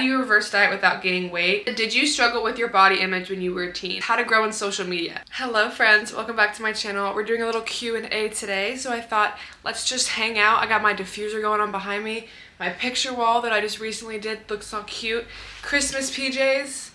do you reverse diet without gaining weight? Did you struggle with your body image when you were a teen? How to grow in social media? Hello friends, welcome back to my channel. We're doing a little Q&A today, so I thought let's just hang out. I got my diffuser going on behind me. My picture wall that I just recently did looks so cute. Christmas PJs.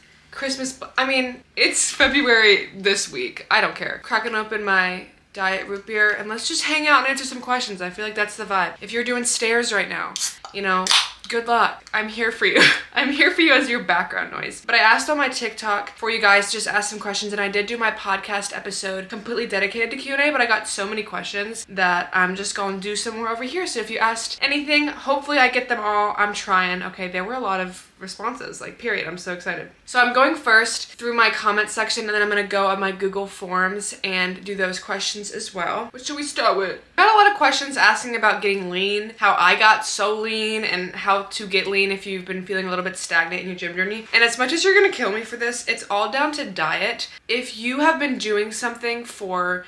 It's February this week. I don't care. Cracking open my diet root beer and let's just hang out and answer some questions. I feel like that's the vibe. If you're doing stairs right now, you know, good luck. I'm here for you. I'm here for you as your background noise. But I asked on my TikTok for you guys to just ask some questions, and I did do my podcast episode completely dedicated to Q&A, but I got so many questions that I'm just going to do some more over here. So if you asked anything, hopefully I get them all. I'm trying. Okay, there were a lot of responses, like period. I'm so excited. So I'm going first through my comment section, and then I'm going to go on my Google Forms and do those questions as well. What should we start with? I got a lot of questions asking about getting lean, how I got so lean, and how to get lean if you've been feeling a little bit stagnant in your gym journey. And as much as you're gonna kill me for this, it's all down to diet. If you have been doing something for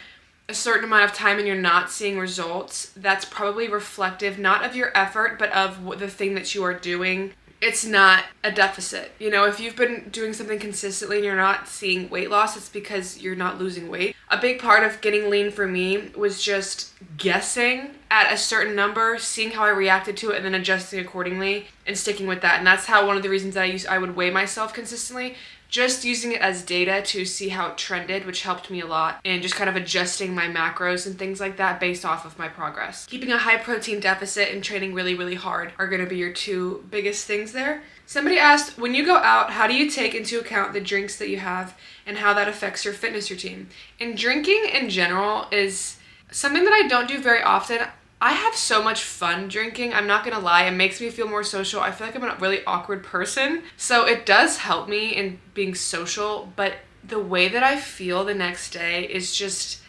a certain amount of time and you're not seeing results, that's probably reflective not of your effort, but of the thing that you are doing. It's not a deficit. You know, if you've been doing something consistently and you're not seeing weight loss, it's because you're not losing weight. A big part of getting lean for me was just guessing at a certain number, seeing how I reacted to it, and then adjusting accordingly and sticking with that. And that's how one of the reasons that I would weigh myself consistently, just using it as data to see how it trended, which helped me a lot, and just kind of adjusting my macros and things like that based off of my progress. Keeping a high protein deficit and training really, really hard are gonna be your two biggest things there. Somebody asked, when you go out, how do you take into account the drinks that you have and how that affects your fitness routine? And drinking in general is something that I don't do very often. I have so much fun drinking, I'm not gonna lie. It makes me feel more social. I feel like I'm a really awkward person, so it does help me in being social, but the way that I feel the next day is just,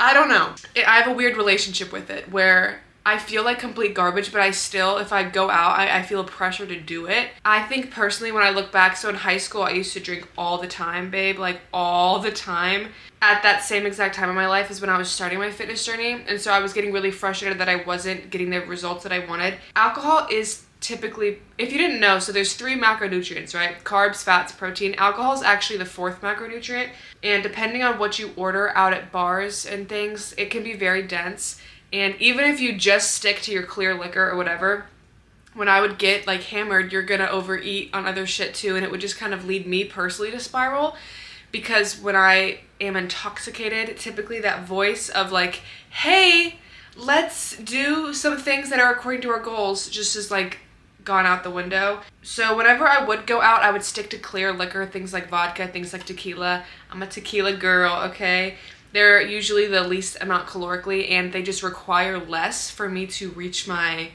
I don't know. I have a weird relationship with it where I feel like complete garbage, but I still, if I go out, I feel a pressure to do it. I think personally when I look back, so in high school, I used to drink all the time, babe, like all the time. At that same exact time in my life is when I was starting my fitness journey, and so I was getting really frustrated that I wasn't getting the results that I wanted. Alcohol is typically, if you didn't know, so there's 3 macronutrients, right? Carbs, fats, protein. Alcohol is actually the 4th macronutrient, and depending on what you order out at bars and things, it can be very dense. And even if you just stick to your clear liquor or whatever, when I would get like hammered, you're gonna overeat on other shit too, and it would just kind of lead me personally to spiral, because when I am intoxicated, typically that voice of like, hey, let's do some things that are according to our goals just is like gone out the window. So whenever I would go out, I would stick to clear liquor, things like vodka, things like tequila. I'm a tequila girl, okay? They're usually the least amount calorically, and they just require less for me to reach my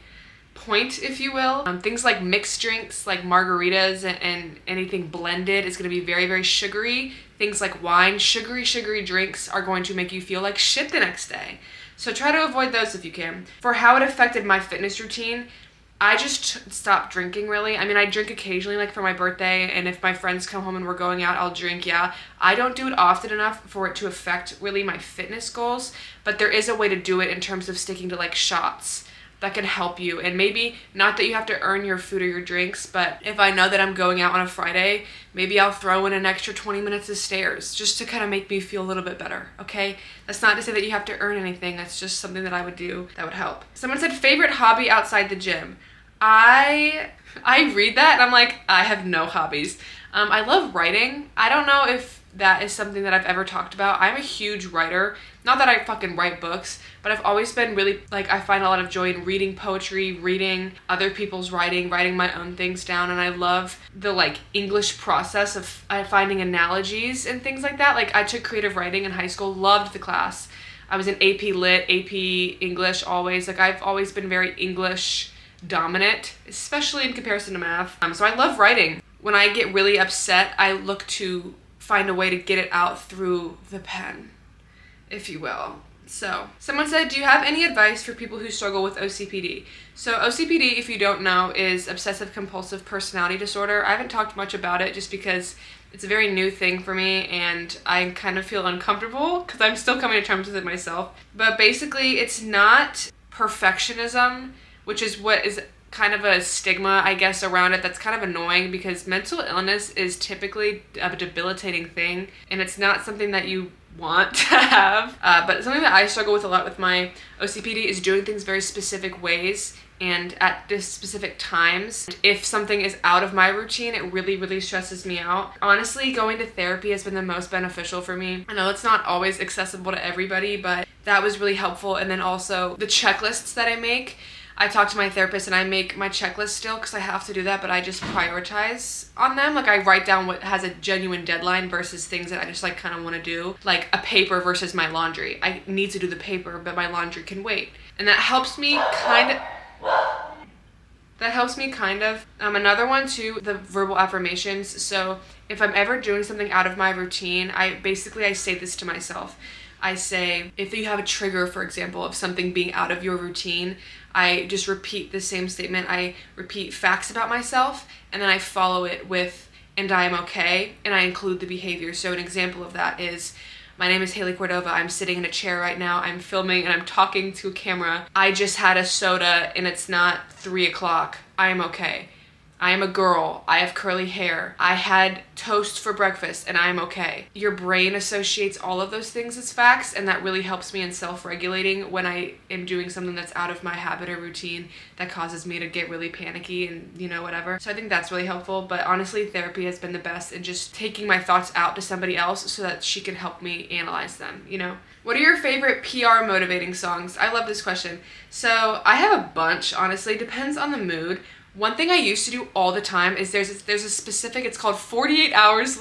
point, if you will. Things like mixed drinks, like margaritas and anything blended is going to be very, very sugary. Things like wine, sugary drinks are going to make you feel like shit the next day. So try to avoid those if you can. For how it affected my fitness routine, I just stopped drinking really. I mean, I drink occasionally, like for my birthday, and if my friends come home and we're going out, I'll drink, yeah. I don't do it often enough for it to affect really my fitness goals, but there is a way to do it in terms of sticking to like shots that can help you. And maybe not that you have to earn your food or your drinks, but if I know that I'm going out on a Friday, maybe I'll throw in an extra 20 minutes of stairs just to kind of make me feel a little bit better, okay? That's not to say that you have to earn anything. That's just something that I would do that would help. Someone said favorite hobby outside the gym. I read that and I'm like, I have no hobbies. I love writing. I don't know if that is something that I've ever talked about. I'm a huge writer. Not that I fucking write books, but I've always been really, like, I find a lot of joy in reading poetry, reading other people's writing my own things down, and I love the, like, English process of finding analogies and things like that. Like, I took creative writing in high school, loved the class. I was in AP Lit, AP English always. Like, I've always been very English dominant, especially in comparison to math. So I love writing. When I get really upset, I look to find a way to get it out through the pen, if you will. So someone said, do you have any advice for people who struggle with OCPD? So OCPD, if you don't know, is obsessive compulsive personality disorder. I haven't talked much about it just because it's a very new thing for me and I kind of feel uncomfortable because I'm still coming to terms with it myself. But basically it's not perfectionism, which is what is kind of a stigma, I guess, around it that's kind of annoying, because mental illness is typically a debilitating thing, and it's not something that you want to have. But something that I struggle with a lot with my OCPD is doing things very specific ways and at this specific times. If something is out of my routine, it really, really stresses me out. Honestly, going to therapy has been the most beneficial for me. I know it's not always accessible to everybody, but that was really helpful. And then also the checklists that I make. I talk to my therapist and I make my checklist still because I have to do that, but I just prioritize on them. Like I write down what has a genuine deadline versus things that I just like kind of want to do. Like a paper versus my laundry. I need to do the paper, but my laundry can wait. And that helps me kind of... another one too, the verbal affirmations. So if I'm ever doing something out of my routine, I say this to myself. I say, if you have a trigger, for example, of something being out of your routine, I just repeat the same statement. I repeat facts about myself, and then I follow it with, and I am okay, and I include the behavior. So an example of that is, my name is Haley Cordova. I'm sitting in a chair right now. I'm filming and I'm talking to a camera. I just had a soda and it's not 3 o'clock. I am okay. I am a girl. I have curly hair. I had toast for breakfast and I am okay. Your brain associates all of those things as facts, and that really helps me in self-regulating when I am doing something that's out of my habit or routine that causes me to get really panicky and, you know, whatever. So I think that's really helpful, but honestly, therapy has been the best in just taking my thoughts out to somebody else so that she can help me analyze them, you know? What are your favorite PR motivating songs? I love this question. So I have a bunch, honestly. Depends on the mood. One thing I used to do all the time is there's a specific, it's called 48 hours,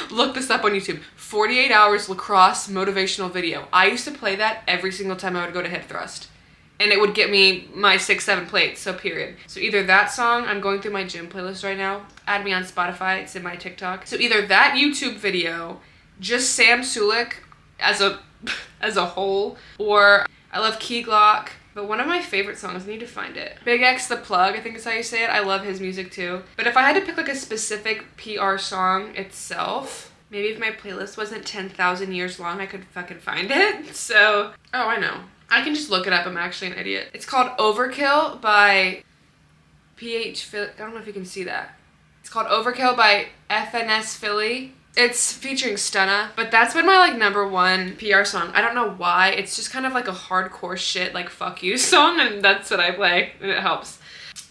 look this up on YouTube, 48 hours lacrosse motivational video. I used to play that every single time I would go to hip thrust. And it would get me my 6-7 plates, so period. So either that song, I'm going through my gym playlist right now, add me on Spotify, it's in my TikTok. So either that YouTube video, just Sam Sulek as a whole, or I love Key Glock. But one of my favorite songs, I need to find it. Big X The Plug, I think is how you say it. I love his music too. But if I had to pick like a specific PR song itself, maybe if my playlist wasn't 10,000 years long, I could fucking find it. So, oh, I know. I can just look it up. I'm actually an idiot. It's called Overkill by PH Philly. I don't know if you can see that. It's called Overkill by FNS Philly. It's featuring Stunna, but that's been my like #1 PR song. I don't know why. It's just kind of like a hardcore shit, like fuck you song, and that's what I play, and it helps.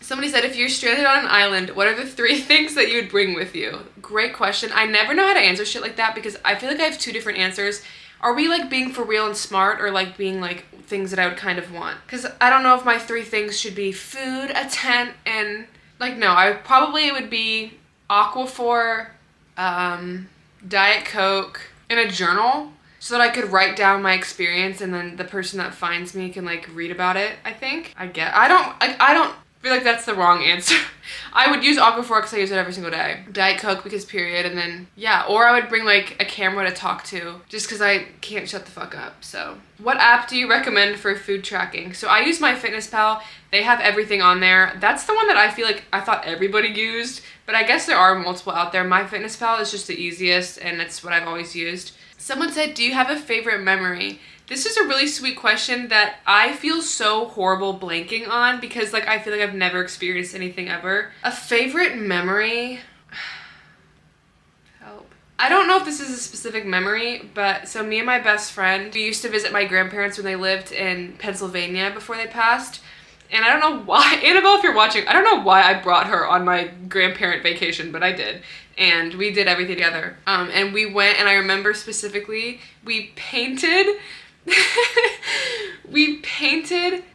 Somebody said, if you're stranded on an island, what are the 3 things that you would bring with you? Great question. I never know how to answer shit like that because I feel like I have 2 different answers. Are we like being for real and smart, or like being like things that I would kind of want? Because I don't know if my 3 things should be food, a tent, and like, no, it would be Aquaphor, Diet Coke, and a journal so that I could write down my experience, and then the person that finds me can like read about it, I think. I don't feel like that's the wrong answer. I would use Aquaphor because I use it every single day. Diet Coke because period, and then yeah, or I would bring like a camera to talk to just because I can't shut the fuck up. So what app do you recommend for food tracking? So I use MyFitnessPal. They have everything on there. That's the one that I feel like I thought everybody used, but I guess there are multiple out there. MyFitnessPal is just the easiest, and it's what I've always used. Someone said, do you have a favorite memory? This is a really sweet question that I feel so horrible blanking on because like I feel like I've never experienced anything ever. A favorite memory? Help. I don't know if this is a specific memory, but so me and my best friend, we used to visit my grandparents when they lived in Pennsylvania before they passed. And I don't know why, Annabelle, if you're watching, I don't know why I brought her on my grandparent vacation, but I did. And we did everything together. And we went, and I remember specifically, we painted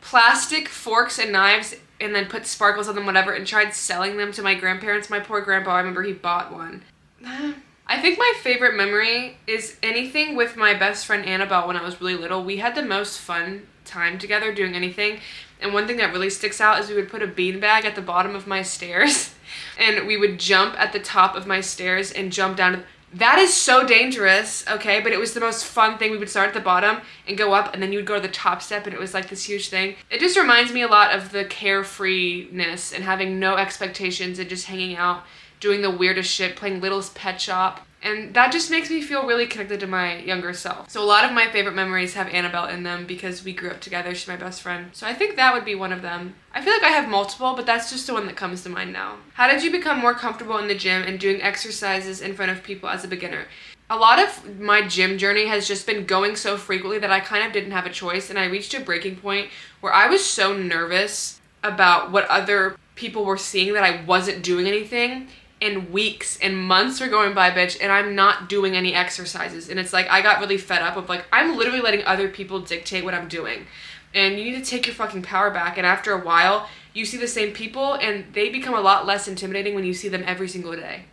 plastic forks and knives and then put sparkles on them, whatever, and tried selling them to my grandparents. My poor grandpa, I remember he bought one. I think my favorite memory is anything with my best friend Annabelle when I was really little. We had the most fun time together doing anything. And one thing that really sticks out is we would put a beanbag at the bottom of my stairs and we would jump at the top of my stairs and jump down. That is so dangerous, okay? But it was the most fun thing. We would start at the bottom and go up, and then you would go to the top step, and it was like this huge thing. It just reminds me a lot of the carefreeness and having no expectations and just hanging out doing the weirdest shit, playing Little's Pet Shop. And that just makes me feel really connected to my younger self. So a lot of my favorite memories have Annabelle in them because we grew up together. She's my best friend. So I think that would be one of them. I feel like I have multiple, but that's just the one that comes to mind now. How did you become more comfortable in the gym and doing exercises in front of people as a beginner? A lot of my gym journey has just been going so frequently that I kind of didn't have a choice, and I reached a breaking point where I was so nervous about what other people were seeing that I wasn't doing anything. And weeks and months were going by, bitch, and I'm not doing any exercises. And it's like, I got really fed up of like, I'm literally letting other people dictate what I'm doing. And you need to take your fucking power back. And after a while, you see the same people and they become a lot less intimidating when you see them every single day.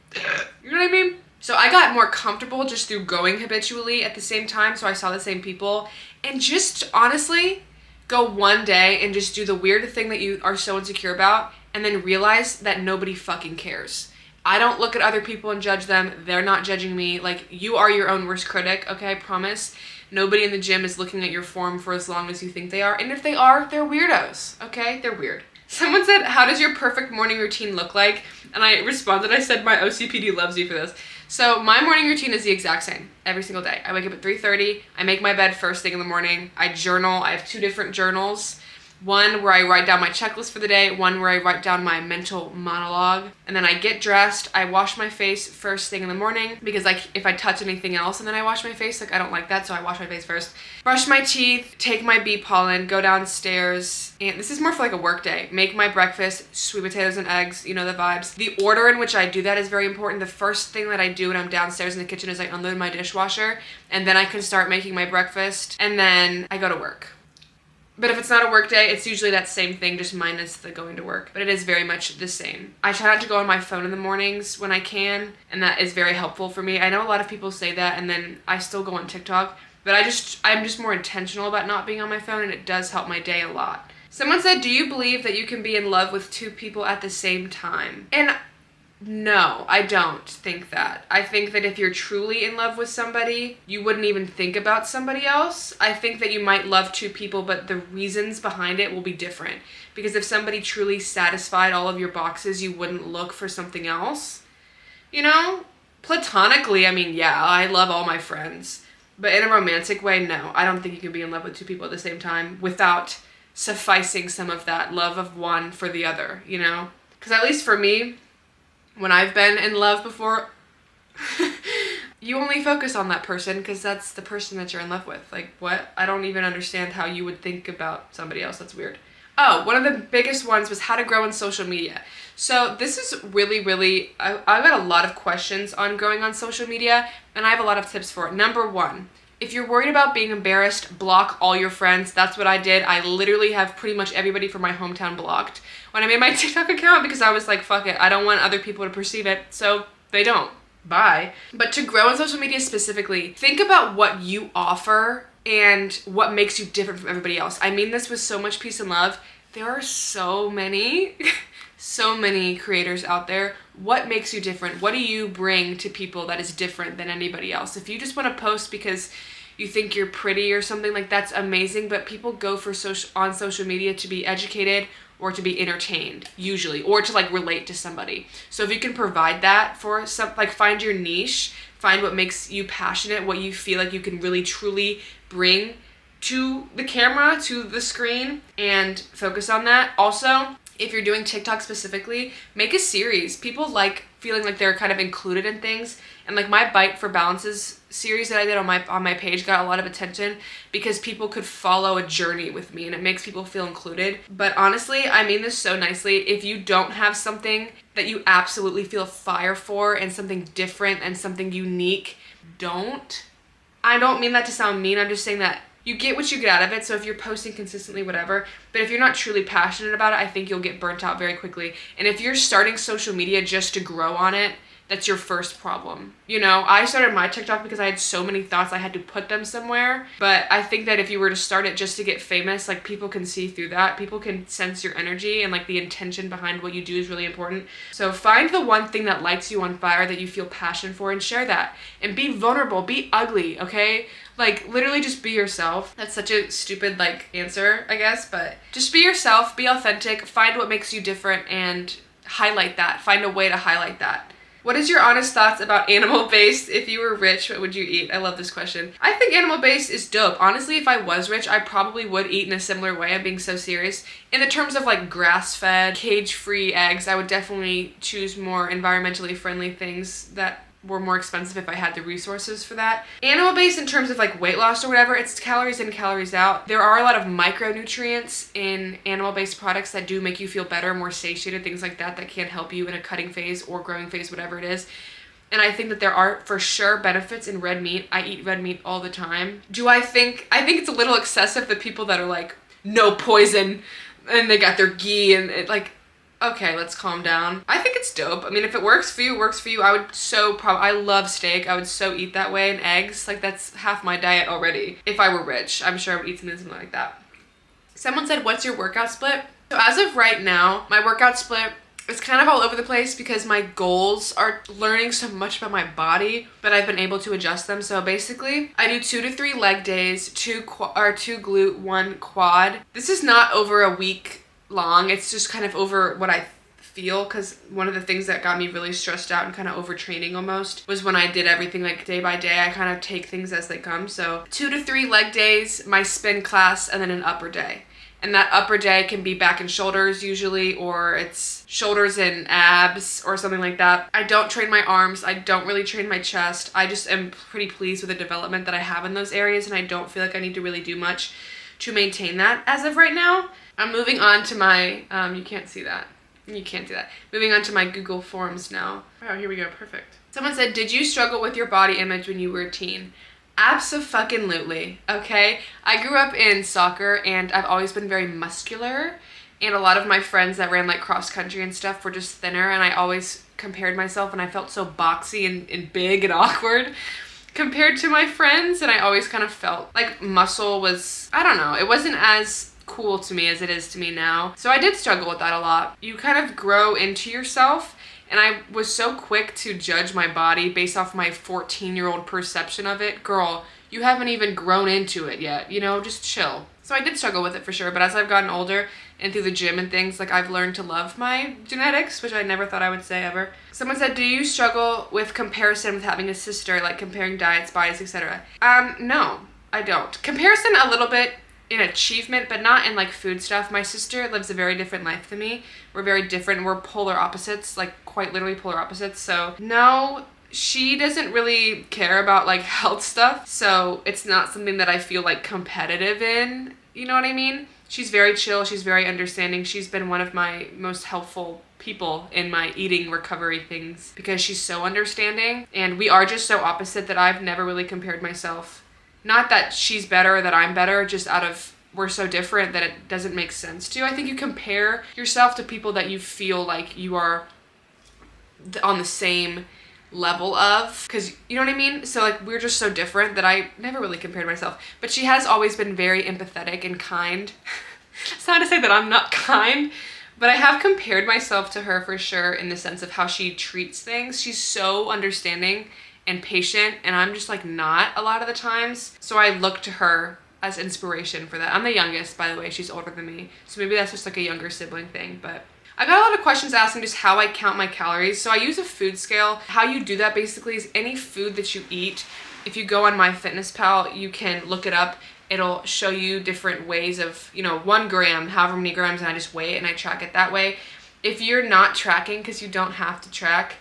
You know what I mean? So I got more comfortable just through going habitually at the same time. So I saw the same people and just honestly go one day and just do the weird thing that you are so insecure about and then realize that nobody fucking cares. I don't look at other people and judge them. They're not judging me. Like, you are your own worst critic, okay? I promise. Nobody in the gym is looking at your form for as long as you think they are. And if they are, they're weirdos, okay? They're weird. Someone said, how does your perfect morning routine look like? And I responded, I said, my OCPD loves you for this. So my morning routine is the exact same every single day. I wake up at 3:30. I make my bed first thing in the morning. I journal. I have 2 different journals. One where I write down my checklist for the day, one where I write down my mental monologue, and then I get dressed. I wash my face first thing in the morning because like if I touch anything else and then I wash my face, like I don't like that, so I wash my face first. Brush my teeth, take my bee pollen, go downstairs, and this is more for like a work day. Make my breakfast, sweet potatoes and eggs, you know the vibes. The order in which I do that is very important. The first thing that I do when I'm downstairs in the kitchen is I unload my dishwasher, and then I can start making my breakfast, and then I go to work. But if it's not a work day, it's usually that same thing, just minus the going to work. But it is very much the same. I try not to go on my phone in the mornings when I can, and that is very helpful for me. I know a lot of people say that, and then I still go on TikTok, but I'm just more intentional about not being on my phone, and it does help my day a lot. Someone said, do you believe that you can be in love with 2 people at the same time? And no, I don't think that. I think that if you're truly in love with somebody, you wouldn't even think about somebody else. I think that you might love 2 people, but the reasons behind it will be different. Because if somebody truly satisfied all of your boxes, you wouldn't look for something else. You know? Platonically, I mean, yeah, I love all my friends. But in a romantic way, no. I don't think you can be in love with 2 people at the same time without sufficing some of that love of one for the other, you know? Because at least for me, when I've been in love before, you only focus on that person because that's the person that you're in love with. Like, what? I don't even understand how you would think about somebody else. That's weird. Oh, one of the biggest ones was how to grow in social media. So this is really, I've got a lot of questions on growing on social media, and I have a lot of tips for it. Number 1, if you're worried about being embarrassed, block all your friends. That's what I did. I literally have pretty much everybody from my hometown blocked when I made my TikTok account because I was like, fuck it. I don't want other people to perceive it, so they don't. Bye. But to grow on social media specifically, think about what you offer and what makes you different from everybody else. I mean this with so much peace and love. There are so many, so many creators out there. What makes you different? What do you bring to people that is different than anybody else? If you just want to post because you think you're pretty or something, like that's amazing, but people go for on social media to be educated or to be entertained, usually, or to like relate to somebody. So if you can provide that for some, like find your niche, find what makes you passionate, what you feel like you can really truly bring to the camera, to the screen, and focus on that. Also, if you're doing TikTok specifically, make a series. People like feeling like they're kind of included in things. And like my Bite for Balances series that I did on my page got a lot of attention because people could follow a journey with me and it makes people feel included. But honestly, I mean this so nicely. If you don't have something that you absolutely feel fire for and something different and something unique, don't. I don't mean that to sound mean. I'm just saying that you get what you get out of it. So if you're posting consistently, whatever, but if you're not truly passionate about it, I think you'll get burnt out very quickly. And if you're starting social media just to grow on it, that's your first problem. You know, I started my TikTok because I had so many thoughts I had to put them somewhere. But I think that if you were to start it just to get famous, like people can see through that. People can sense your energy and like the intention behind what you do is really important. So find the one thing that lights you on fire that you feel passion for and share that. And be vulnerable, be ugly, okay? Like literally just be yourself. That's such a stupid like answer, I guess, but just be yourself, be authentic, find what makes you different and highlight that. Find a way to highlight that. What is your honest thoughts about animal-based? If you were rich, what would you eat? I love this question. I think animal-based is dope. Honestly, if I was rich, I probably would eat in a similar way. I'm being so serious. In the terms of like grass-fed, cage-free eggs, I would definitely choose more environmentally friendly things that were more expensive if I had the resources for that. Animal-based in terms of like weight loss or whatever, it's calories in, calories out. There are a lot of micronutrients in animal-based products that do make you feel better, more satiated, things like that can help you in a cutting phase or growing phase, whatever it is. And I think that there are for sure benefits in red meat. I eat red meat all the time. I think it's a little excessive, the people that are like, no poison, and they got their ghee and it like, okay, let's calm down. I think it's dope. I mean, if it works for you, it works for you. I would I love steak. I would so eat that way, and eggs. Like, that's half my diet already. If I were rich, I'm sure I would eat something like that. Someone said, what's your workout split? So as of right now, my workout split is kind of all over the place because my goals are learning so much about my body, but I've been able to adjust them. So basically, I do 2 to 3 leg days, 2 glute, 1 quad. This is not over a week long. It's just kind of over what I feel, because one of the things that got me really stressed out and kind of overtraining almost was when I did everything like day by day. I kind of take things as they come. So 2 to 3 leg days, my spin class, and then an upper day. And that upper day can be back and shoulders usually, or it's shoulders and abs or something like that. I don't train my arms. I don't really train my chest. I just am pretty pleased with the development that I have in those areas, and I don't feel like I need to really do much to maintain that as of right now. I'm moving on to my, you can't see that. You can't do that. Moving on to my Google Forms now. Oh, here we go, perfect. Someone said, did you struggle with your body image when you were a teen? Abso-fucking-lutely, okay? I grew up in soccer and I've always been very muscular, and a lot of my friends that ran like cross country and stuff were just thinner, and I always compared myself and I felt so boxy and big and awkward compared to my friends, and I always kind of felt like muscle was, I don't know, it wasn't as cool to me as it is to me now. So I did struggle with that a lot. You kind of grow into yourself, and I was so quick to judge my body based off my 14-year-old perception of it. Girl, you haven't even grown into it yet, you know, just chill. So I did struggle with it for sure, but as I've gotten older and through the gym and things, like, I've learned to love my genetics, which I never thought I would say ever. Someone said, do you struggle with comparison with having a sister, like comparing diets, bodies, etc.? No, I don't. Comparison a little bit in achievement, but not in like food stuff. My sister lives a very different life than me. We're very different. We're polar opposites, like quite literally polar opposites. So no, she doesn't really care about like health stuff. So it's not something that I feel like competitive in, you know what I mean? She's very chill. She's very understanding. She's been one of my most helpful people in my eating recovery things because she's so understanding, and we are just so opposite that I've never really compared myself. Not that she's better or that I'm better, just out of we're so different that it doesn't make sense to. I think you compare yourself to people that you feel like you are on the same level of, because you know what I mean? So like we're just so different that I never really compared myself. But she has always been very empathetic and kind. It's not to say that I'm not kind, but I have compared myself to her for sure in the sense of how she treats things. She's so understanding and patient, and I'm just like not a lot of the times. So I look to her as inspiration for that. I'm the youngest, by the way. She's older than me, so maybe that's just like a younger sibling thing. But I got a lot of questions asking just how I count my calories. So I use a food scale. How you do that basically is any food that you eat, if you go on MyFitnessPal, you can look it up. It'll show you different ways of, you know, 1 gram, however many grams, and I just weigh it and I track it that way. If you're not tracking, because you don't have to track,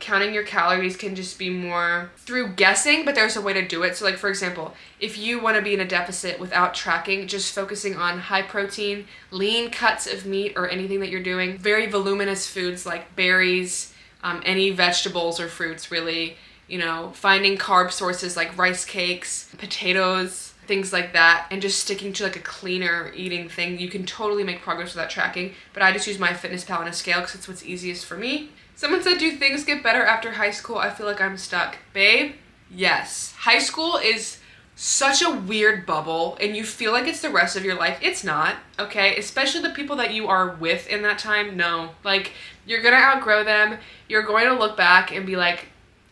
counting your calories can just be more through guessing, but there's a way to do it. So like, for example, if you want to be in a deficit without tracking, just focusing on high protein, lean cuts of meat or anything that you're doing, very voluminous foods like berries, any vegetables or fruits really, you know, finding carb sources like rice cakes, potatoes, things like that, and just sticking to like a cleaner eating thing, you can totally make progress without tracking. But I just use MyFitnessPal on a scale because it's what's easiest for me. Someone said, do things get better after high school? I feel like I'm stuck. Babe, yes. High school is such a weird bubble, and you feel like it's the rest of your life. It's not, okay? Especially the people that you are with in that time, no. Like, you're gonna outgrow them. You're going to look back and be like,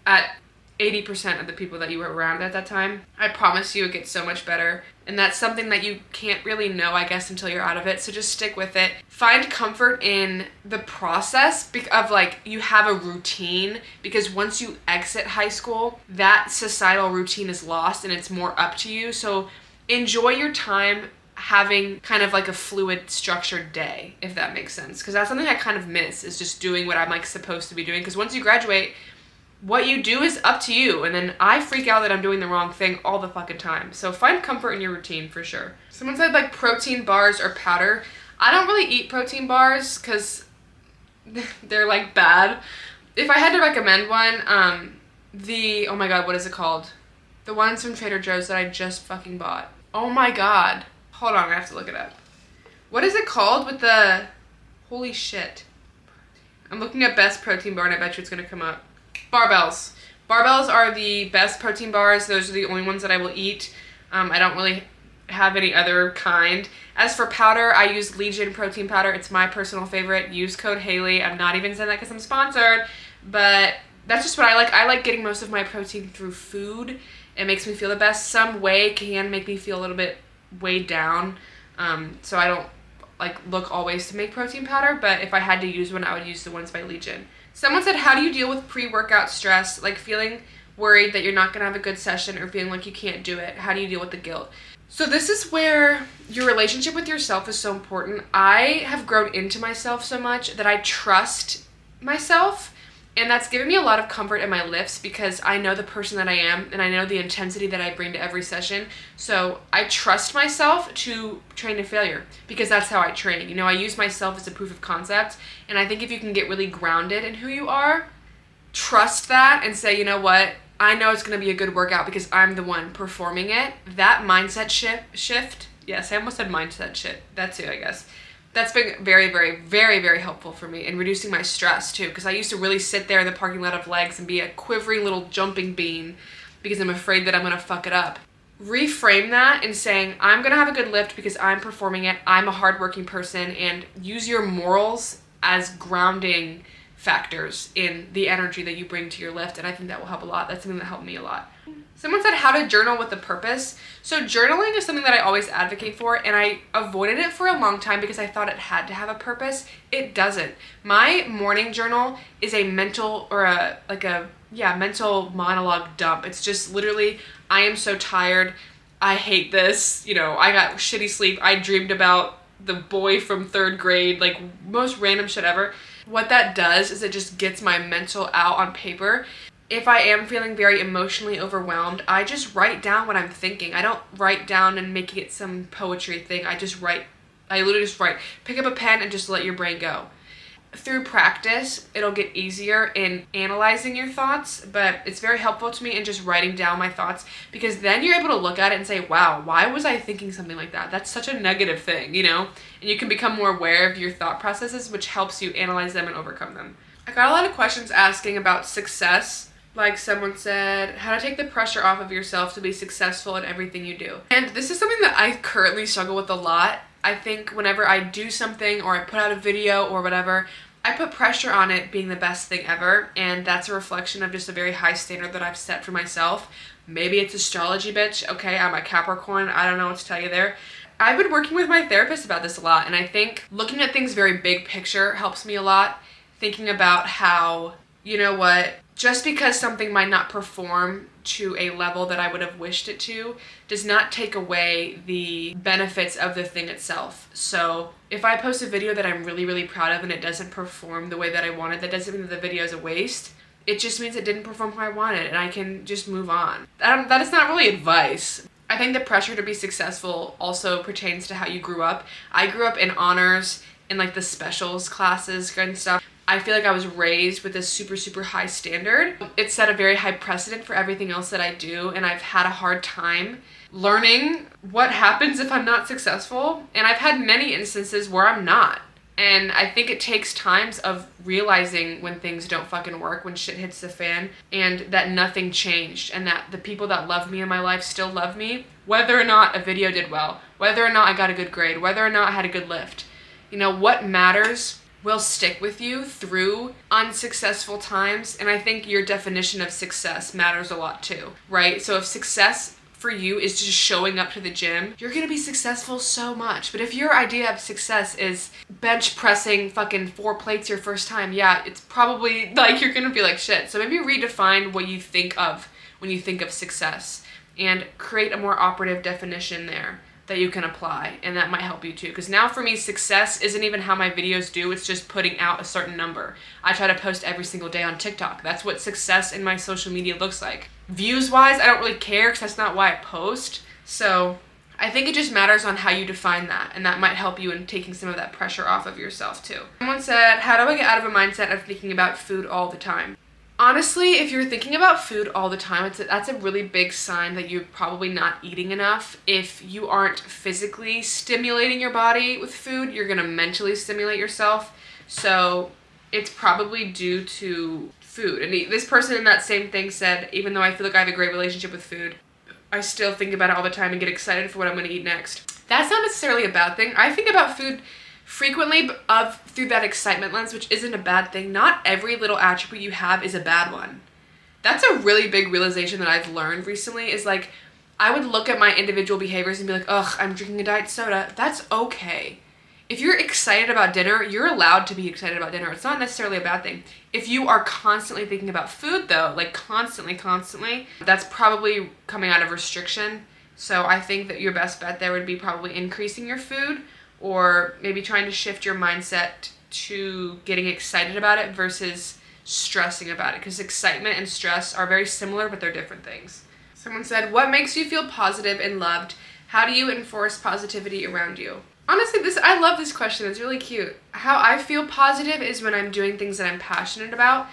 at 80% of the people that you were around at that time. I promise you it gets so much better. And that's something that you can't really know, I guess, until you're out of it. So just stick with it. Find comfort in the process of like, you have a routine, because once you exit high school, that societal routine is lost and it's more up to you. So enjoy your time having kind of like a fluid, structured day, if that makes sense. Because that's something I kind of miss, is just doing what I'm like supposed to be doing. Because once you graduate, what you do is up to you, and then I freak out that I'm doing the wrong thing all the fucking time. So find comfort in your routine for sure. Someone said like protein bars or powder. I don't really eat protein bars because they're like bad. If I had to recommend one, oh my god, what is it called? The ones from Trader Joe's that I just fucking bought. Oh my god. Hold on, I have to look it up. What is it called with the, holy shit. I'm looking at best protein bar and I bet you it's gonna come up. Barbells. Barbells are the best protein bars. Those are the only ones that I will eat. I don't really have any other kind. As for powder, I use Legion protein powder. It's my personal favorite. Use code Haley. I'm not even saying that because I'm sponsored, but that's just what I like. I like getting most of my protein through food. It makes me feel the best. Some whey can make me feel a little bit weighed down, so I don't like look always to make protein powder, but if I had to use one, I would use the ones by Legion. Someone said, how do you deal with pre-workout stress, like feeling worried that you're not going to have a good session or feeling like you can't do it? How do you deal with the guilt? So this is where your relationship with yourself is so important. I have grown into myself so much that I trust myself, and that's given me a lot of comfort in my lifts because I know the person that I am and I know the intensity that I bring to every session. So I trust myself to train to failure because that's how I train. You know, I use myself as a proof of concept, and I think if you can get really grounded in who you are, trust that and say, you know what, I know it's going to be a good workout because I'm the one performing it. That mindset shift. Yes, I almost said mindset shit. That too, I guess. That's been very, very, very, very helpful for me in reducing my stress too, because I used to really sit there in the parking lot of legs and be a quivering little jumping bean because I'm afraid that I'm going to fuck it up. Reframe that and saying, I'm going to have a good lift because I'm performing it, I'm a hardworking person, and use your morals as grounding factors in the energy that you bring to your lift, and I think that will help a lot. That's something that helped me a lot. Someone said how to journal with a purpose. So journaling is something that I always advocate for, and I avoided it for a long time because I thought it had to have a purpose. It doesn't. My morning journal is a mental mental monologue dump. It's just literally, I am so tired. I hate this. You know, I got shitty sleep. I dreamed about the boy from 3rd grade, like most random shit ever. What that does is it just gets my mental out on paper. If I am feeling very emotionally overwhelmed, I just write down what I'm thinking. I don't write down and make it some poetry thing. I literally just write. Pick up a pen and just let your brain go. Through practice, it'll get easier in analyzing your thoughts, but it's very helpful to me in just writing down my thoughts, because then you're able to look at it and say, wow, why was I thinking something like that? That's such a negative thing, you know? And you can become more aware of your thought processes, which helps you analyze them and overcome them. I got a lot of questions asking about success. Like someone said, how to take the pressure off of yourself to be successful in everything you do. And this is something that I currently struggle with a lot. I think whenever I do something or I put out a video or whatever, I put pressure on it being the best thing ever. And that's a reflection of just a very high standard that I've set for myself. Maybe it's astrology, bitch. Okay, I'm a Capricorn. I don't know what to tell you there. I've been working with my therapist about this a lot. And I think looking at things very big picture helps me a lot. Thinking about how, you know what, just because something might not perform to a level that I would have wished it to does not take away the benefits of the thing itself. So if I post a video that I'm really, really proud of and it doesn't perform the way that I wanted, that doesn't mean that the video is a waste. It just means it didn't perform how I wanted, and I can just move on. That is not really advice. I think the pressure to be successful also pertains to how you grew up. I grew up in honors, in like the specials classes and stuff. I feel like I was raised with this super, super high standard. It set a very high precedent for everything else that I do, and I've had a hard time learning what happens if I'm not successful. And I've had many instances where I'm not. And I think it takes times of realizing when things don't fucking work, when shit hits the fan, and that nothing changed, and that the people that love me in my life still love me, whether or not a video did well, whether or not I got a good grade, whether or not I had a good lift. You know, what matters will stick with you through unsuccessful times, and I think your definition of success matters a lot too, right? So if success for you is just showing up to the gym, you're gonna be successful so much. But if your idea of success is bench pressing fucking 4 plates your first time, yeah, it's probably like you're gonna be like shit. So maybe redefine what you think of when you think of success and create a more operative definition there that you can apply, and that might help you too. Because now for me, success isn't even how my videos do, it's just putting out a certain number. I try to post every single day on TikTok. That's what success in my social media looks like. Views wise, I don't really care because that's not why I post. So I think it just matters on how you define that, and that might help you in taking some of that pressure off of yourself too. Someone said, how do I get out of a mindset of thinking about food all the time? Honestly, if you're thinking about food all the time, that's a really big sign that you're probably not eating enough. If you aren't physically stimulating your body with food, you're gonna mentally stimulate yourself. So it's probably due to food. And this person in that same thing said, even though I feel like I have a great relationship with food, I still think about it all the time and get excited for what I'm gonna eat next. That's not necessarily a bad thing. I think about food frequently through that excitement lens, which isn't a bad thing. Not every little attribute you have is a bad one. That's a really big realization that I've learned recently, is like, I would look at my individual behaviors and be like, ugh, I'm drinking a diet soda. That's okay. If you're excited about dinner, you're allowed to be excited about dinner. It's not necessarily a bad thing. If you are constantly thinking about food though, like constantly, that's probably coming out of restriction. So I think that your best bet there would be probably increasing your food, or maybe trying to shift your mindset to getting excited about it versus stressing about it, because excitement and stress are very similar, but they're different things. Someone said, what makes you feel positive and loved? How do you enforce positivity around you? Honestly, I love this question. It's really cute. How I feel positive is when I'm doing things that I'm passionate about,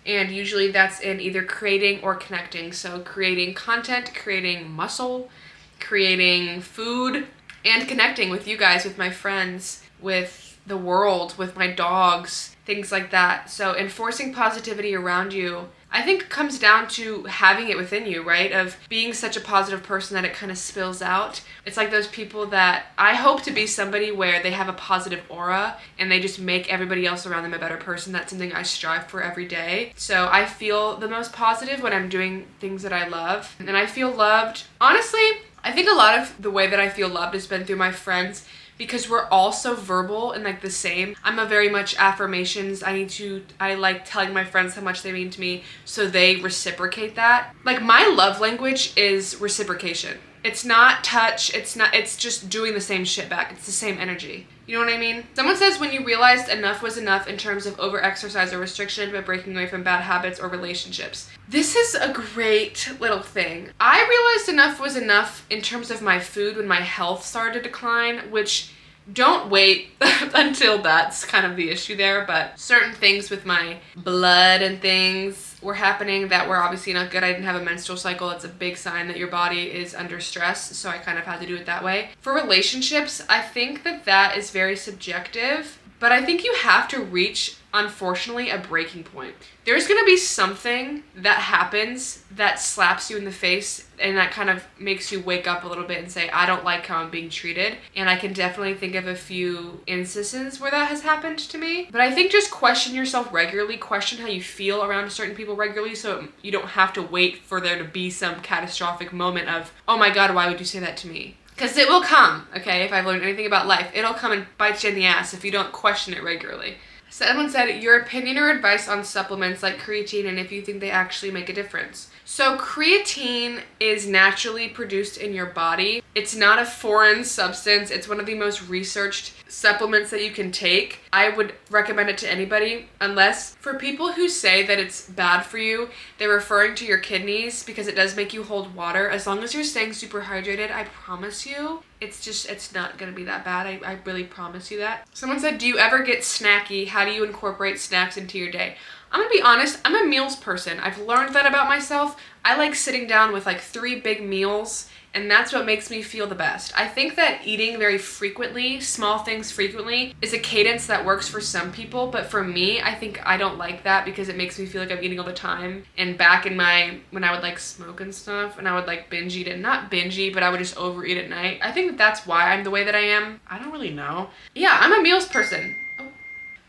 and usually that's in either creating or connecting. So creating content, creating muscle, creating food, and connecting with you guys, with my friends, with the world, with my dogs, things like that. So enforcing positivity around you, I think, comes down to having it within you, right? Of being such a positive person that it kind of spills out. It's like those people that I hope to be somebody where they have a positive aura and they just make everybody else around them a better person. That's something I strive for every day. So I feel the most positive when I'm doing things that I love. And I feel loved. Honestly, I think a lot of the way that I feel loved has been through my friends, because we're all so verbal and like the same. I'm a very much affirmations. I like telling my friends how much they mean to me, so they reciprocate that. Like, my love language is reciprocation. It's not touch, it's just doing the same shit back. It's the same energy. You know what I mean? Someone says, when you realized enough was enough in terms of over-exercise or restriction, but breaking away from bad habits or relationships. This is a great little thing. I realized enough was enough in terms of my food when my health started to decline, which, don't wait until that's kind of the issue there, but certain things with my blood and things were happening that were obviously not good. I didn't have a menstrual cycle. It's a big sign that your body is under stress, so I kind of had to do it that way. For relationships, I think that is very subjective, but I think you have to reach, unfortunately, a breaking point. There's gonna be something that happens that slaps you in the face and that kind of makes you wake up a little bit and say, I don't like how I'm being treated. And I can definitely think of a few instances where that has happened to me. But I think just question yourself regularly, question how you feel around certain people regularly, so you don't have to wait for there to be some catastrophic moment of, oh my God, why would you say that to me? Because it will come, okay? If I've learned anything about life, it'll come and bite you in the ass if you don't question it regularly. Someone said, your opinion or advice on supplements like creatine, and if you think they actually make a difference. So creatine is naturally produced in your body. It's not a foreign substance. It's one of the most researched supplements that you can take. I would recommend it to anybody, unless for people who say that it's bad for you, they're referring to your kidneys, because it does make you hold water. As long as you're staying super hydrated, I promise you, it's not gonna be that bad. I really promise you that. Someone said, do you ever get snacky? How do you incorporate snacks into your day? I'm gonna be honest, I'm a meals person. I've learned that about myself. I like sitting down with like 3 big meals, and that's what makes me feel the best. I think that eating very frequently, small things frequently, is a cadence that works for some people, but for me, I think I don't like that because it makes me feel like I'm eating all the time. And back in when I would like smoke and stuff, and I would like binge eat it, not binge eat, but I would just overeat at night. I think that's why I'm the way that I am. I don't really know. Yeah, I'm a meals person.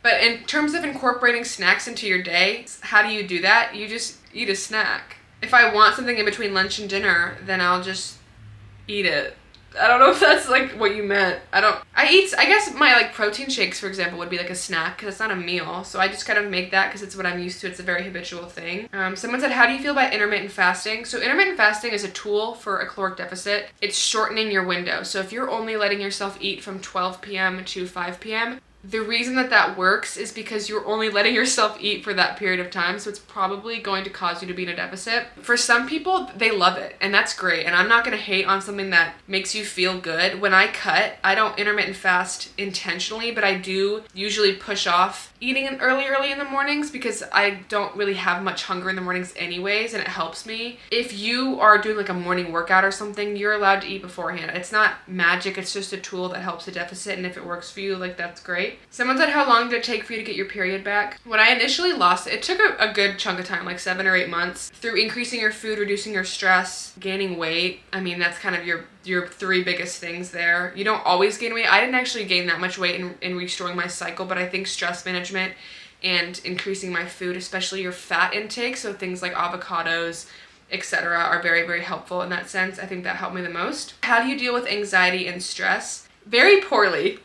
But in terms of incorporating snacks into your day, how do you do that? You just eat a snack. If I want something in between lunch and dinner, then I'll just eat it. I don't know if that's like what you meant. I guess my like protein shakes, for example, would be like a snack because it's not a meal. So I just kind of make that because it's what I'm used to. It's a very habitual thing. Someone said, how do you feel about intermittent fasting? So intermittent fasting is a tool for a caloric deficit. It's shortening your window. So if you're only letting yourself eat from 12 p.m. to 5 p.m., the reason that works is because you're only letting yourself eat for that period of time, so it's probably going to cause you to be in a deficit. For some people, they love it, and that's great, and I'm not gonna hate on something that makes you feel good. When I cut, I don't intermittent fast intentionally, but I do usually push off eating early in the mornings because I don't really have much hunger in the mornings anyways, and it helps me. If you are doing like a morning workout or something, you're allowed to eat beforehand. It's not magic, it's just a tool that helps the deficit, and if it works for you, like that's great. Someone said, how long did it take for you to get your period back? When I initially lost it, it took a good chunk of time, like 7 or 8 months. Through increasing your food, reducing your stress, gaining weight. I mean, that's kind of your 3 biggest things there. You don't always gain weight. I didn't actually gain that much weight in restoring my cycle, but I think stress management and increasing my food, especially your fat intake, so things like avocados, etc., are very, very helpful in that sense. I think that helped me the most. How do you deal with anxiety and stress? Very poorly.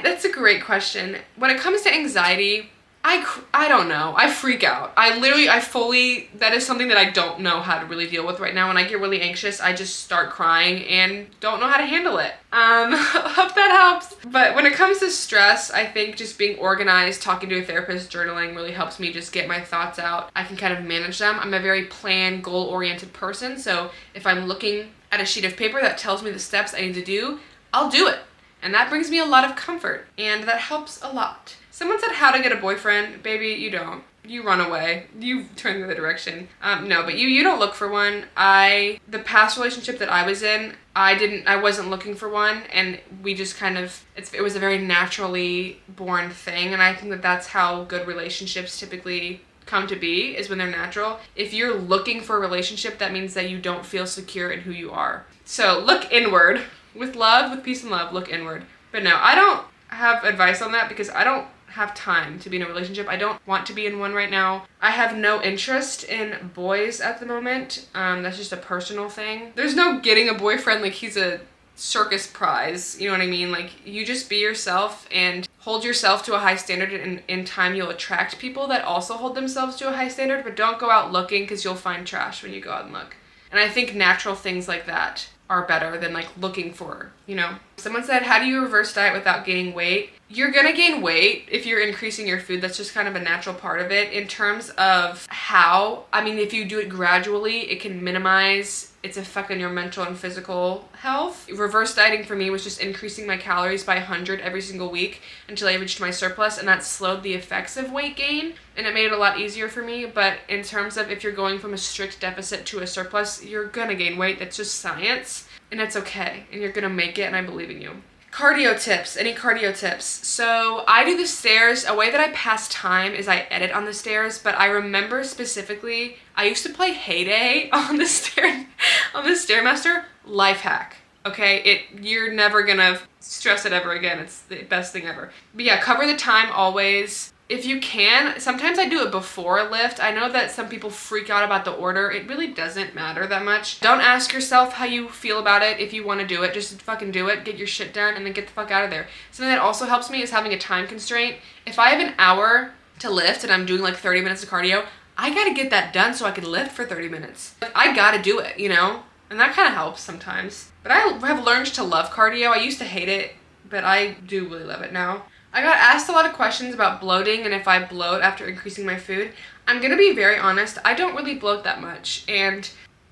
That's a great question. When it comes to anxiety, I don't know. I freak out. That is something that I don't know how to really deal with right now. When I get really anxious, I just start crying and don't know how to handle it. Hope that helps. But when it comes to stress, I think just being organized, talking to a therapist, journaling really helps me just get my thoughts out. I can kind of manage them. I'm a very plan, goal-oriented person. So if I'm looking at a sheet of paper that tells me the steps I need to do, I'll do it. And that brings me a lot of comfort, and that helps a lot. Someone said, how to get a boyfriend. Baby, you don't. You run away. You turn the other direction. No, but you don't look for one. The past relationship that I was in, I wasn't looking for one, and we just kind of, it was a very naturally born thing, and I think that that's how good relationships typically come to be, is when they're natural. If you're looking for a relationship, that means that you don't feel secure in who you are. So look inward. With love, with peace and love, look inward. But no, I don't have advice on that because I don't have time to be in a relationship. I don't want to be in one right now. I have no interest in boys at the moment. That's just a personal thing. There's no getting a boyfriend like he's a circus prize. You know what I mean? Like, you just be yourself and hold yourself to a high standard, and in time you'll attract people that also hold themselves to a high standard, but don't go out looking because you'll find trash when you go out and look. And I think natural things like that are better than like looking for, you know. Someone said, how do you reverse diet without gaining weight? You're gonna gain weight if you're increasing your food. That's just kind of a natural part of it. In terms of how, I mean, if you do it gradually, it can minimize its effect on your mental and physical health. Reverse dieting for me was just increasing my calories by 100 every single week until I reached my surplus, and that slowed the effects of weight gain, and it made it a lot easier for me. But in terms of if you're going from a strict deficit to a surplus, you're gonna gain weight. That's just science, and it's okay, and you're gonna make it, and I believe in you. Cardio tips. Any cardio tips? So I do the stairs. A way that I pass time is I edit on the stairs, but I remember specifically I used to play Hale on the Stairmaster. Life hack. Okay, you're never gonna stress it ever again. It's the best thing ever. But yeah, cover the time always. If you can, sometimes I do it before a lift. I know that some people freak out about the order. It really doesn't matter that much. Don't ask yourself how you feel about it. If you want to do it, just fucking do it. Get your shit done and then get the fuck out of there. Something that also helps me is having a time constraint. If I have an hour to lift and I'm doing like 30 minutes of cardio, I gotta get that done so I can lift for 30 minutes. I gotta do it, you know? And that kind of helps sometimes. But I have learned to love cardio. I used to hate it, but I do really love it now. I got asked a lot of questions about bloating and if I bloat after increasing my food. I'm gonna be very honest, I don't really bloat that much. And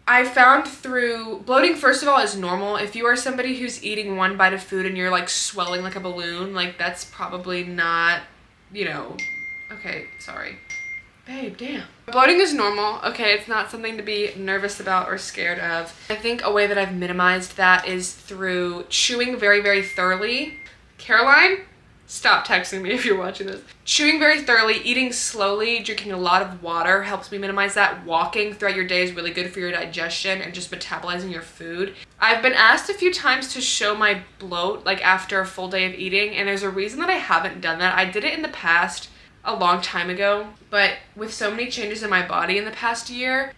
I found through bloating, first of all, is normal. If you are somebody who's eating one bite of food and you're like swelling like a balloon, like that's probably not, you know, okay, sorry. Babe, damn. Bloating is normal, okay? It's not something to be nervous about or scared of. I think a way that I've minimized that is through chewing very, very thoroughly. Caroline? Stop texting me if you're watching this. Chewing very thoroughly, eating slowly, drinking a lot of water helps me minimize that. Walking throughout your day is really good for your digestion and just metabolizing your food. I've been asked a few times to show my bloat like after a full day of eating, and there's a reason that I haven't done that. I did it in the past a long time ago, but with so many changes in my body in the past year,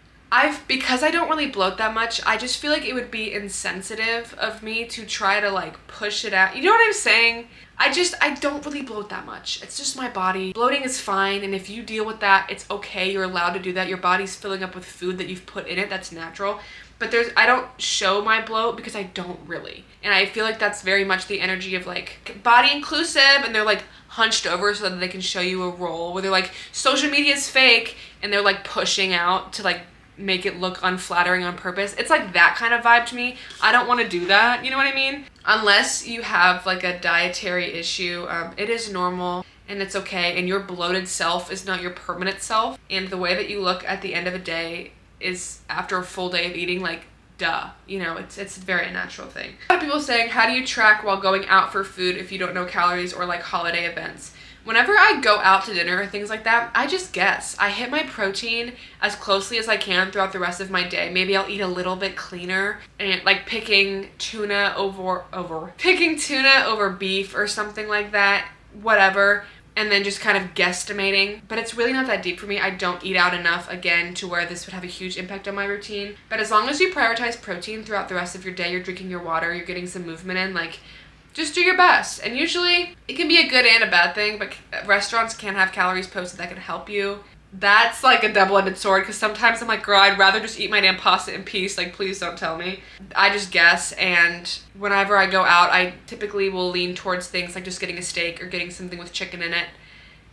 because I don't really bloat that much, I just feel like it would be insensitive of me to try to like push it out. You know what I'm saying? I don't really bloat that much. It's just my body. Bloating is fine, and if you deal with that, it's okay. You're allowed to do that. Your body's filling up with food that you've put in it. That's natural. But I don't show my bloat because I don't really. And I feel like that's very much the energy of like body inclusive, and they're like hunched over so that they can show you a roll where they're like, social media is fake, and they're like pushing out to like make it look unflattering on purpose. It's like that kind of vibe to me. I don't want to do that, you know what I mean? Unless you have like a dietary issue, it is normal and it's okay, and your bloated self is not your permanent self, and the way that you look at the end of a day is after a full day of eating, like duh, you know, it's a very natural thing. A lot of people saying, how do you track while going out for food if you don't know calories or like holiday events? Whenever I go out to dinner or things like that, I just guess. I hit my protein as closely as I can throughout the rest of my day. Maybe I'll eat a little bit cleaner, and like picking tuna over beef or something like that, whatever, and then just kind of guesstimating. But it's really not that deep for me. I don't eat out enough, again, to where this would have a huge impact on my routine. But as long as you prioritize protein throughout the rest of your day, you're drinking your water, you're getting some movement in, like, just do your best. And usually it can be a good and a bad thing, but restaurants can have calories posted that can help you. That's like a double-edged sword, because sometimes I'm like, girl, I'd rather just eat my damn pasta in peace. Like, please don't tell me. I just guess, and whenever I go out, I typically will lean towards things like just getting a steak or getting something with chicken in it.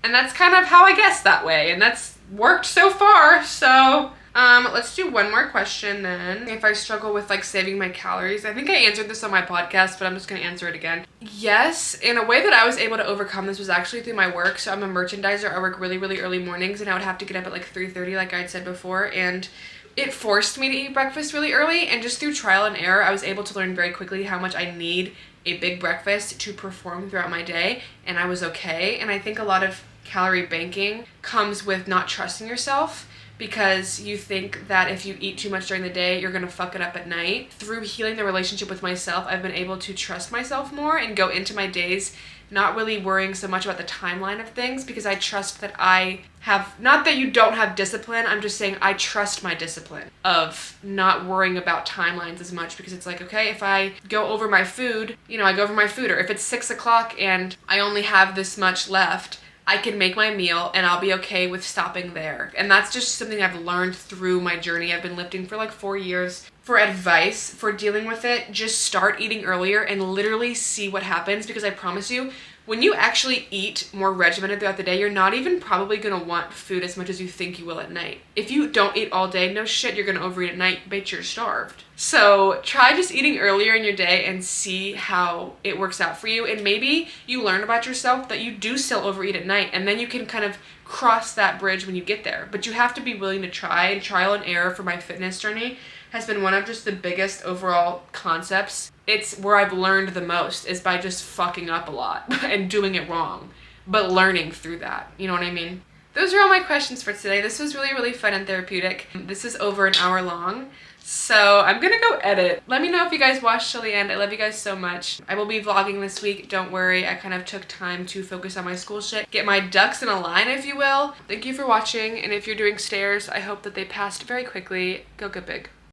And that's kind of how I guess that way, and that's worked so far. So let's do one more question then. If I struggle with like saving my calories, I think I answered this on my podcast, but I'm just gonna answer it again. Yes, in a way that I was able to overcome this was actually through my work. So I'm a merchandiser. I work really, really early mornings, and I would have to get up at like 3:30, like I'd said before, and it forced me to eat breakfast really early. And just through trial and error, I was able to learn very quickly how much I need a big breakfast to perform throughout my day, and I was okay. And I think a lot of calorie banking comes with not trusting yourself, because you think that if you eat too much during the day, you're gonna fuck it up at night. Through healing the relationship with myself, I've been able to trust myself more and go into my days not really worrying so much about the timeline of things, because I trust that I have, not that you don't have discipline, I'm just saying I trust my discipline of not worrying about timelines as much, because it's like, okay, if I go over my food, you know, I go over my food, or if it's 6 o'clock and I only have this much left, I can make my meal and I'll be okay with stopping there. And that's just something I've learned through my journey. I've been lifting for like 4 years. For advice for dealing with it, just start eating earlier and literally see what happens, because I promise you, when you actually eat more regimented throughout the day, you're not even probably gonna want food as much as you think you will at night. If you don't eat all day, no shit, you're gonna overeat at night, bitch, you're starved. So try just eating earlier in your day and see how it works out for you. And maybe you learn about yourself that you do still overeat at night, and then you can kind of cross that bridge when you get there. But you have to be willing to try, and trial and error for my fitness journey has been one of just the biggest overall concepts. It's where I've learned the most, is by just fucking up a lot and doing it wrong, but learning through that. You know what I mean? Those are all my questions for today. This was really, really fun and therapeutic. This is over an hour long, so I'm gonna go edit. Let me know if you guys watched till the end. I love you guys so much. I will be vlogging this week, don't worry. I kind of took time to focus on my school shit, get my ducks in a line, if you will. Thank you for watching, and if you're doing stairs, I hope that they passed very quickly. Go get big.